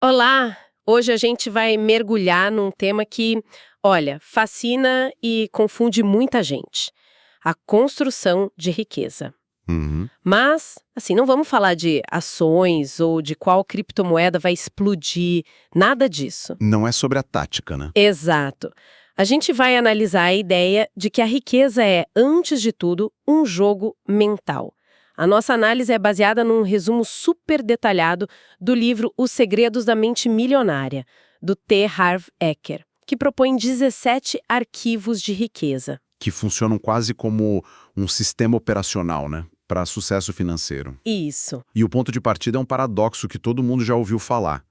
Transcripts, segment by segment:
Olá! Hoje a gente vai mergulhar num tema que, olha, fascina e confunde muita gente: a construção de riqueza. Uhum. Mas, assim, não vamos falar de ações ou de qual criptomoeda vai explodir, nada disso. Não é sobre a tática, né? Exato. A gente vai analisar a ideia de que a riqueza é, antes de tudo, um jogo mental. A nossa análise é baseada num resumo super detalhado do livro Os Segredos da Mente Milionária, do T. Harv Eker, que propõe 17 arquivos de riqueza. Que funcionam quase como um sistema operacional, né? Para sucesso financeiro. Isso. E o ponto de partida é um paradoxo que todo mundo já ouviu falar.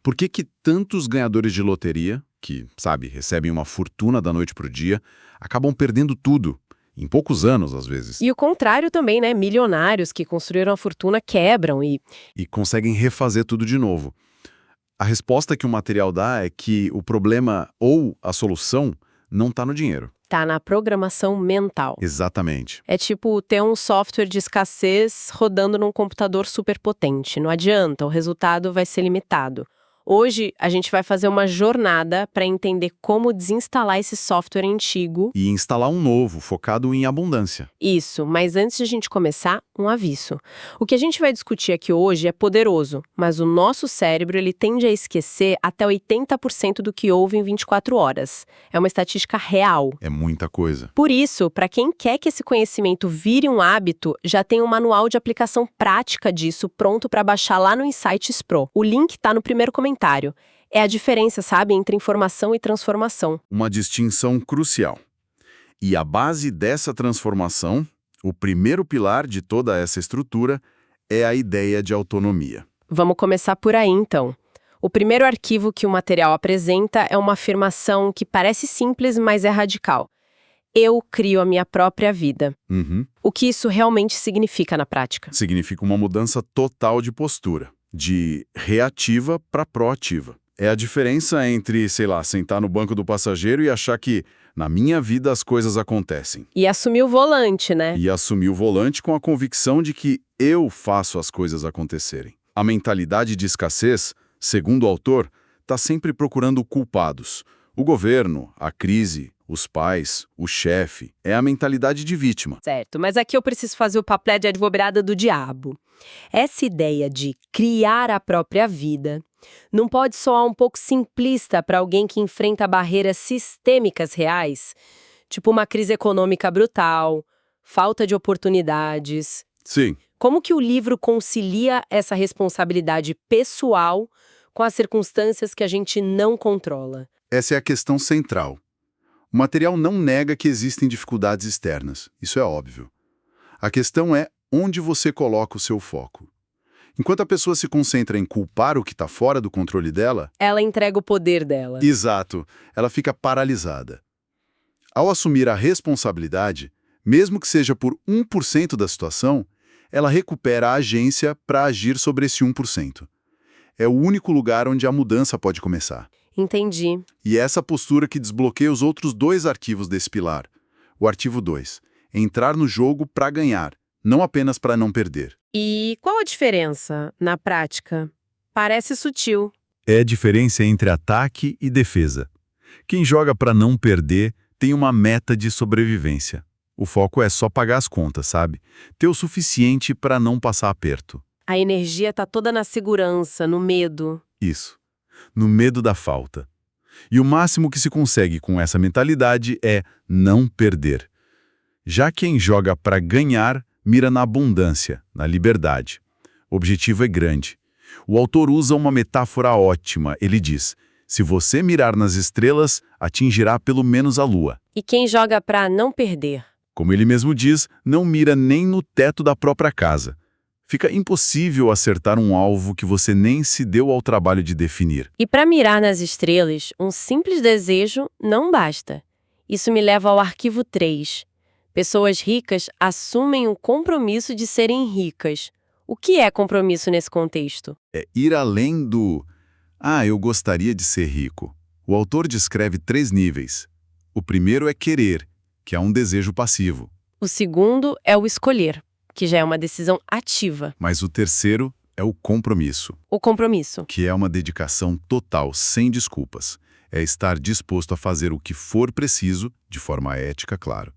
Por que que tantos ganhadores de loteria, que, sabe, recebem uma fortuna da noite para o dia, acabam perdendo tudo? Em poucos anos, às vezes. E o contrário também, né? Milionários que construíram a fortuna quebram E conseguem refazer tudo de novo. A resposta que o material dá é que o problema ou a solução não está no dinheiro. tá na programação mental. Exatamente. É tipo ter um software de escassez rodando num computador superpotente. Não adianta, o resultado vai ser limitado. Hoje, a gente vai fazer uma jornada para entender como desinstalar esse software antigo. E instalar um novo, focado em abundância. Isso, mas antes de a gente começar, um aviso. O que a gente vai discutir aqui hoje é poderoso, mas o nosso cérebro ele tende a esquecer até 80% do que houve em 24 horas. É uma estatística real. É muita coisa. Por isso, para quem quer que esse conhecimento vire um hábito, já tem um manual de aplicação prática disso pronto para baixar lá no Insights Pro. O link está no primeiro comentário. É a diferença, sabe, entre informação e transformação. Uma distinção crucial. E a base dessa transformação, o primeiro pilar de toda essa estrutura, é a ideia de autonomia. Vamos começar por aí, então. O primeiro arquivo que o material apresenta é uma afirmação que parece simples, mas é radical. Eu crio a minha própria vida. Uhum. O que isso realmente significa na prática? Significa uma mudança total de postura, de reativa para proativa. É a diferença entre, sei lá, sentar no banco do passageiro e achar que na minha vida as coisas acontecem. E assumir o volante, né? E assumir o volante com a convicção de que eu faço as coisas acontecerem. A mentalidade de escassez, segundo o autor, está sempre procurando culpados. O governo, a crise, os pais, o chefe. É a mentalidade de vítima. Certo, mas aqui eu preciso fazer o papel de advogada do diabo. Essa ideia de criar a própria vida não pode soar um pouco simplista para alguém que enfrenta barreiras sistêmicas reais, tipo uma crise econômica brutal, falta de oportunidades. Sim. Como que o livro concilia essa responsabilidade pessoal com as circunstâncias que a gente não controla? Essa é a questão central. O material não nega que existem dificuldades externas, isso é óbvio. A questão é onde você coloca o seu foco. Enquanto a pessoa se concentra em culpar o que está fora do controle dela, Ela entrega o poder dela. exato, ela fica paralisada. Ao assumir a responsabilidade, mesmo que seja por 1% da situação, ela recupera a agência para agir sobre esse 1%. É o único lugar onde a mudança pode começar. Entendi. E é essa postura que desbloqueia os outros dois arquivos desse pilar. O arquivo 2, entrar no jogo para ganhar, não apenas para não perder. E qual a diferença, na prática? Parece sutil. É a diferença entre ataque e defesa. Quem joga para não perder tem uma meta de sobrevivência. O foco é só pagar as contas, sabe? Ter o suficiente para não passar aperto. A energia tá toda na segurança, no medo. Isso. No medo da falta. E o máximo que se consegue com essa mentalidade é não perder. Já quem joga para ganhar, mira na abundância, na liberdade. O objetivo é grande. O autor usa uma metáfora ótima. Ele diz: se você mirar nas estrelas, atingirá pelo menos a lua. E quem joga pra não perder? Como ele mesmo diz, não mira nem no teto da própria casa. Fica impossível acertar um alvo que você nem se deu ao trabalho de definir. E para mirar nas estrelas, um simples desejo não basta. Isso me leva ao arquivo 3. Pessoas ricas assumem o compromisso de serem ricas. O que é compromisso nesse contexto? É ir além do eu gostaria de ser rico. O autor descreve 3 níveis. O primeiro é querer, que é um desejo passivo. O segundo é o escolher, que já é uma decisão ativa. Mas o terceiro É o compromisso, O compromisso. que é uma dedicação total, sem desculpas. É estar disposto a fazer o que for preciso, de forma ética, claro,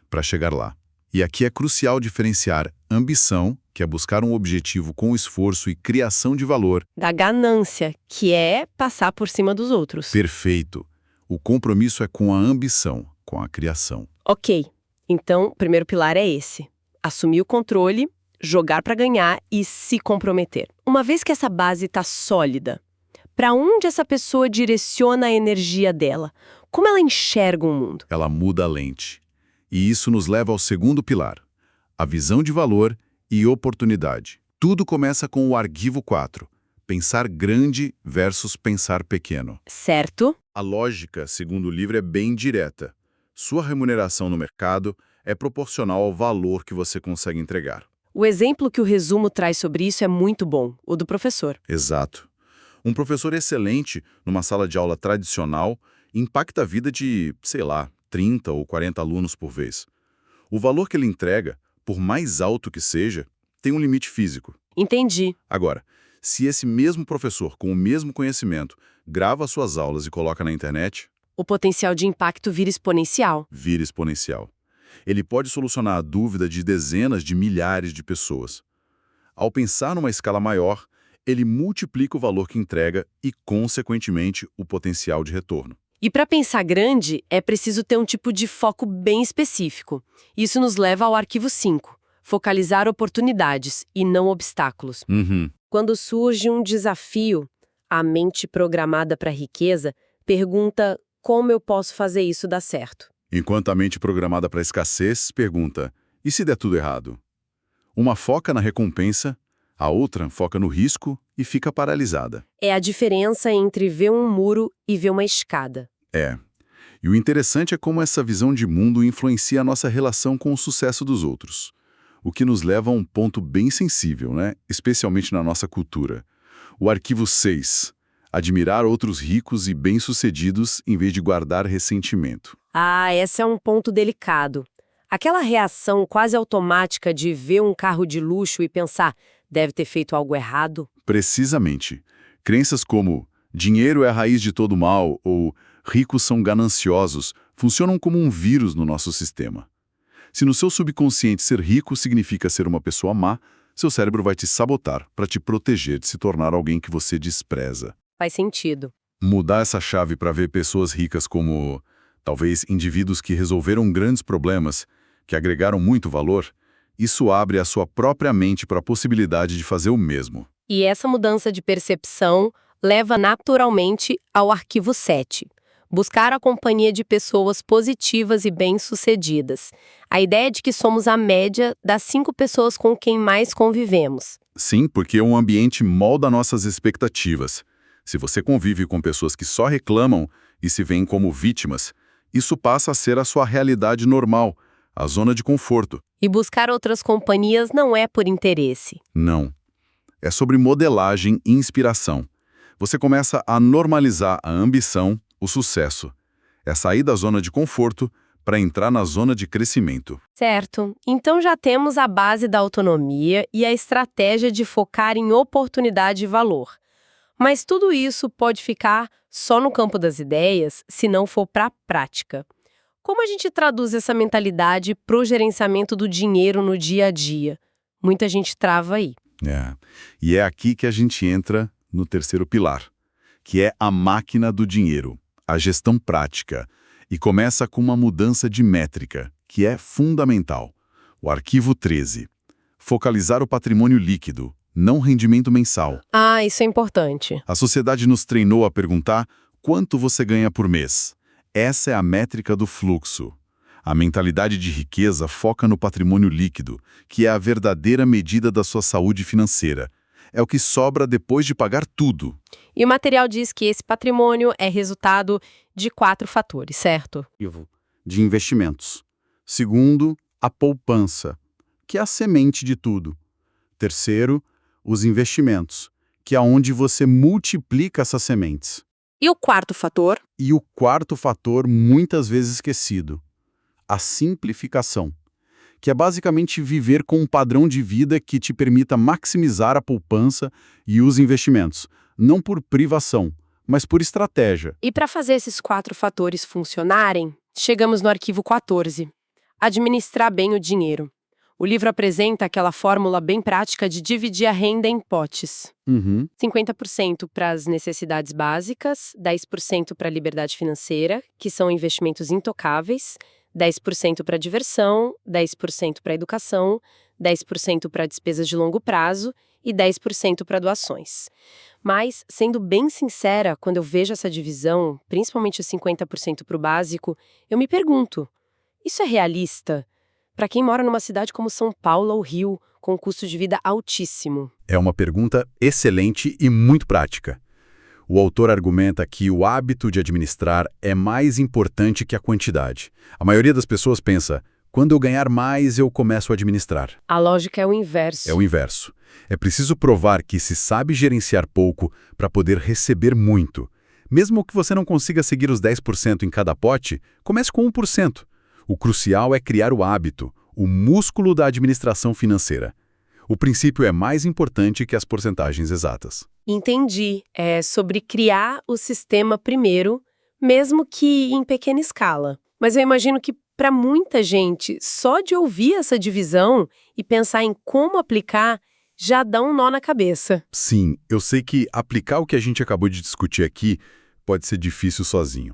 para chegar lá. E aqui é crucial diferenciar ambição, que é buscar um objetivo com esforço e criação de valor. Da ganância, que é passar por cima dos outros. Perfeito. O compromisso é com a ambição, com a criação. Ok, então o primeiro pilar é esse. Assumir o controle, jogar para ganhar e se comprometer. Uma vez que essa base está sólida, para onde essa pessoa direciona a energia dela? Como ela enxerga o mundo? Ela muda a lente. E isso nos leva ao segundo pilar, a visão de valor e oportunidade. Tudo começa com o arquivo 4, pensar grande versus pensar pequeno. Certo? A lógica, segundo o livro, é bem direta. Sua remuneração no mercado é proporcional ao valor que você consegue entregar. O exemplo que o resumo traz sobre isso é muito bom, o do professor. Exato. Um professor excelente, numa sala de aula tradicional, impacta a vida de, sei lá, 30 ou 40 alunos por vez. O valor que ele entrega, por mais alto que seja, tem um limite físico. Entendi. Agora, se esse mesmo professor, com o mesmo conhecimento, grava suas aulas e coloca na internet, O potencial de impacto vira exponencial. vira exponencial. Ele pode solucionar a dúvida de dezenas de milhares de pessoas. Ao pensar numa escala maior, ele multiplica o valor que entrega e, consequentemente, o potencial de retorno. E para pensar grande, é preciso ter um tipo de foco bem específico. Isso nos leva ao arquivo 5, focalizar oportunidades e não obstáculos. Quando surge um desafio, a mente programada para a riqueza pergunta como eu posso fazer isso dar certo. Enquanto a mente programada para a escassez pergunta, e se der tudo errado? Uma foca na recompensa, a outra foca no risco e fica paralisada. É a diferença entre ver um muro e ver uma escada. É. E o interessante é como essa visão de mundo influencia a nossa relação com o sucesso dos outros. O que nos leva a um ponto bem sensível, né? Especialmente na nossa cultura. O arquivo 6. Admirar outros ricos e bem-sucedidos em vez de guardar ressentimento. Ah, esse é um ponto delicado. Aquela reação quase automática de ver um carro de luxo e pensar, deve ter feito algo errado. Precisamente. Crenças como dinheiro é a raiz de todo mal ou ricos são gananciosos funcionam como um vírus no nosso sistema. Se no seu subconsciente ser rico significa ser uma pessoa má, seu cérebro vai te sabotar para te proteger de se tornar alguém que você despreza. Faz sentido. Mudar essa chave para ver pessoas ricas como, talvez, indivíduos que resolveram grandes problemas, que agregaram muito valor, isso abre a sua própria mente para a possibilidade de fazer o mesmo. E essa mudança de percepção leva naturalmente ao arquivo 7. Buscar a companhia de pessoas positivas e bem-sucedidas. A ideia de que somos a média das 5 pessoas com quem mais convivemos. Sim, porque o ambiente molda nossas expectativas. Se você convive com pessoas que só reclamam e se veem como vítimas, isso passa a ser a sua realidade normal, a zona de conforto. E buscar outras companhias não é por interesse. Não. É sobre modelagem e inspiração. Você começa a normalizar a ambição, o sucesso. É sair da zona de conforto para entrar na zona de crescimento. Certo. Então já temos a base da autonomia e a estratégia de focar em oportunidade e valor. Mas tudo isso pode ficar só no campo das ideias se não for para a prática. Como a gente traduz essa mentalidade para o gerenciamento do dinheiro no dia a dia? Muita gente trava aí. E é aqui que a gente entra no terceiro pilar, que é a máquina do dinheiro, a gestão prática, e começa com uma mudança de métrica, que é fundamental. O arquivo 13. Focalizar o patrimônio líquido, não rendimento mensal. Ah, isso é importante. A sociedade nos treinou a perguntar quanto você ganha por mês. Essa é a métrica do fluxo. A mentalidade de riqueza foca no patrimônio líquido, que é a verdadeira medida da sua saúde financeira. É o que sobra depois de pagar tudo. E o material diz que esse patrimônio é resultado de 4 fatores, certo? De investimentos. Segundo, a poupança, que é a semente de tudo. Terceiro, os investimentos, que é onde você multiplica essas sementes. E o quarto fator? E o quarto fator, muitas vezes esquecido, a simplificação, que é basicamente viver com um padrão de vida que te permita maximizar a poupança e os investimentos, não por privação, mas por estratégia. E para fazer esses 4 fatores funcionarem, chegamos no arquivo 14. Administrar bem o dinheiro. O livro apresenta aquela fórmula bem prática de dividir a renda em potes. 50% para as necessidades básicas, 10% para a liberdade financeira, que são investimentos intocáveis, 10% para diversão, 10% para educação, 10% para despesas de longo prazo e 10% para doações. Mas, sendo bem sincera, quando eu vejo essa divisão, principalmente os 50% para o básico, eu me pergunto, isso é realista? Para quem mora numa cidade como São Paulo ou Rio, com um custo de vida altíssimo. É uma pergunta excelente e muito prática. O autor argumenta que o hábito de administrar é mais importante que a quantidade. A maioria das pessoas pensa, quando eu ganhar mais, eu começo a administrar. A lógica é o inverso. É o inverso. É preciso provar que se sabe gerenciar pouco para poder receber muito. Mesmo que você não consiga seguir os 10% em cada pote, comece com 1%. O crucial é criar o hábito, o músculo da administração financeira. O princípio é mais importante que as porcentagens exatas. Entendi. É sobre criar o sistema primeiro, mesmo que em pequena escala. Mas eu imagino que, para muita gente, só de ouvir essa divisão e pensar em como aplicar, já dá um nó na cabeça. Sim, eu sei que aplicar o que a gente acabou de discutir aqui pode ser difícil sozinho.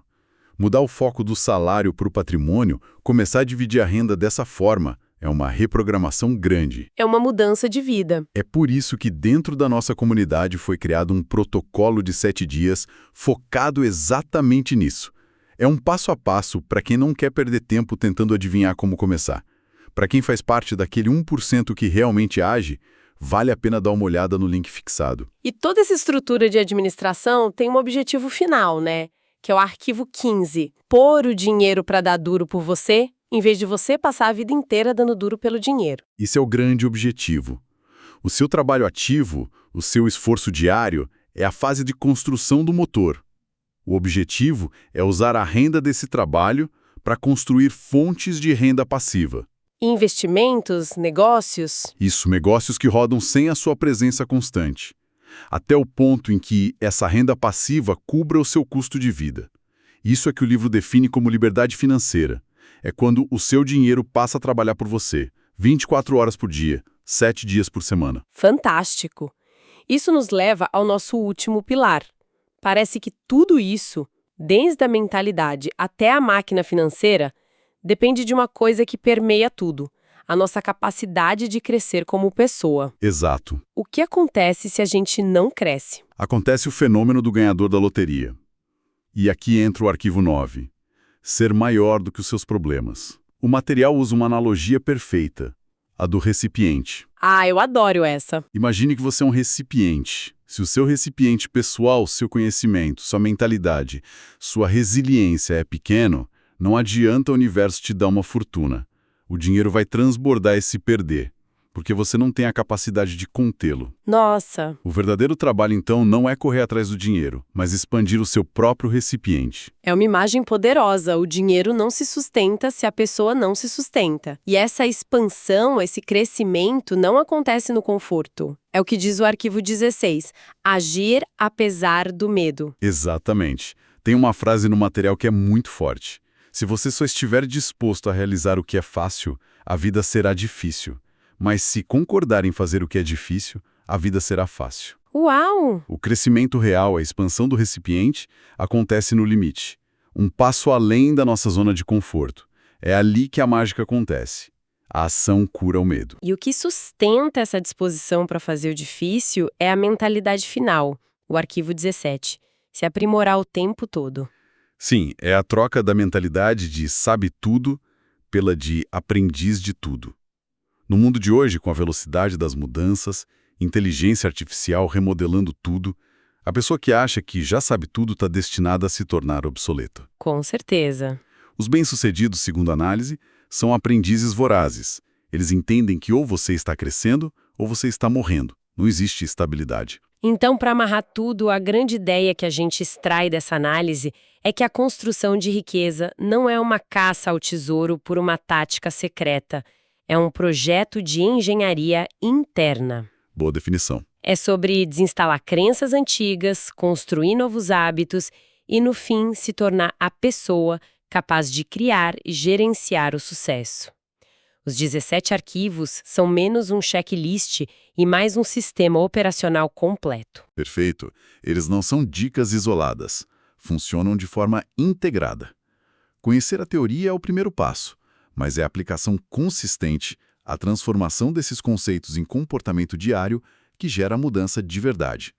Mudar o foco do salário para o patrimônio, começar a dividir a renda dessa forma, é uma reprogramação grande. É uma mudança de vida. É por isso que dentro da nossa comunidade foi criado um protocolo de 7 dias focado exatamente nisso. É um passo a passo para quem não quer perder tempo tentando adivinhar como começar. Para quem faz parte daquele 1% que realmente age, vale a pena dar uma olhada no link fixado. E toda essa estrutura de administração tem um objetivo final, né? Que é o arquivo 15. Pôr o dinheiro para dar duro por você, em vez de você passar a vida inteira dando duro pelo dinheiro. Esse é o grande objetivo. O seu trabalho ativo, o seu esforço diário, é a fase de construção do motor. O objetivo é usar a renda desse trabalho para construir fontes de renda passiva. Investimentos, negócios. Isso, negócios que rodam sem a sua presença constante. Até o ponto em que essa renda passiva cubra o seu custo de vida. Isso é que o livro define como liberdade financeira. É quando o seu dinheiro passa a trabalhar por você, 24 horas por dia, 7 dias por semana. Fantástico! Isso nos leva ao nosso último pilar. Parece que tudo isso, desde a mentalidade até a máquina financeira, depende de uma coisa que permeia tudo: a nossa capacidade de crescer como pessoa. Exato. O que acontece se a gente não cresce? Acontece o fenômeno do ganhador da loteria. E aqui entra o arquivo 9. Ser maior do que os seus problemas. O material usa uma analogia perfeita, a do recipiente. Ah, eu adoro essa. Imagine que você é um recipiente. Se o seu recipiente pessoal, seu conhecimento, sua mentalidade, sua resiliência é pequeno, não adianta o universo te dar uma fortuna. O dinheiro vai transbordar e se perder, porque você não tem a capacidade de contê-lo. Nossa! O verdadeiro trabalho, então, não é correr atrás do dinheiro, mas expandir o seu próprio recipiente. É uma imagem poderosa. O dinheiro não se sustenta se a pessoa não se sustenta. E essa expansão, esse crescimento, não acontece no conforto. É o que diz o arquivo 16. Agir apesar do medo. Exatamente. Tem uma frase no material que é muito forte. Se você só estiver disposto a realizar o que é fácil, a vida será difícil. Mas se concordar em fazer o que é difícil, a vida será fácil. Uau! O crescimento real, a expansão do recipiente, acontece no limite. Um passo além da nossa zona de conforto. É ali que a mágica acontece. A ação cura o medo. E o que sustenta essa disposição para fazer o difícil é a mentalidade final, o arquivo 17. Se aprimorar o tempo todo. Sim, é a troca da mentalidade de sabe tudo pela de aprendiz de tudo. No mundo de hoje, com a velocidade das mudanças, inteligência artificial remodelando tudo, a pessoa que acha que já sabe tudo está destinada a se tornar obsoleta. Com certeza. Os bem-sucedidos, segundo a análise, são aprendizes vorazes. Eles entendem que ou você está crescendo ou você está morrendo. Não existe estabilidade. Então, para amarrar tudo, a grande ideia que a gente extrai dessa análise é que a construção de riqueza não é uma caça ao tesouro por uma tática secreta. É um projeto de engenharia interna. Boa definição. É sobre desinstalar crenças antigas, construir novos hábitos e, no fim, se tornar a pessoa capaz de criar e gerenciar o sucesso. Os 17 arquivos são menos um checklist e mais um sistema operacional completo. Perfeito. Eles não são dicas isoladas. Funcionam de forma integrada. Conhecer a teoria é o primeiro passo, mas é a aplicação consistente, a transformação desses conceitos em comportamento diário que gera a mudança de verdade.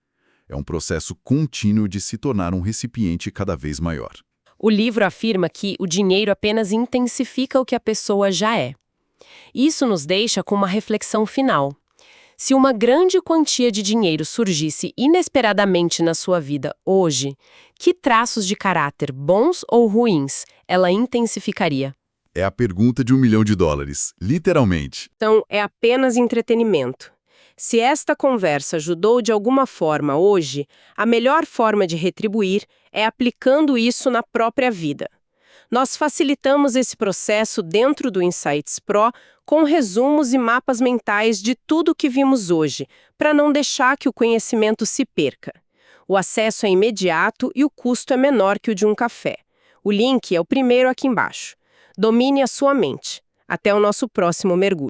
É um processo contínuo de se tornar um recipiente cada vez maior. O livro afirma que o dinheiro apenas intensifica o que a pessoa já é. Isso nos deixa com uma reflexão final. Se uma grande quantia de dinheiro surgisse inesperadamente na sua vida hoje, que traços de caráter, bons ou ruins, ela intensificaria? É a pergunta de $1 milhão, literalmente. Então, é apenas entretenimento. Se esta conversa ajudou de alguma forma hoje, a melhor forma de retribuir é aplicando isso na própria vida. Nós facilitamos esse processo dentro do Insights Pro com resumos e mapas mentais de tudo o que vimos hoje, para não deixar que o conhecimento se perca. O acesso é imediato e o custo é menor que o de um café. O link é o primeiro aqui embaixo. Domine a sua mente. Até o nosso próximo mergulho.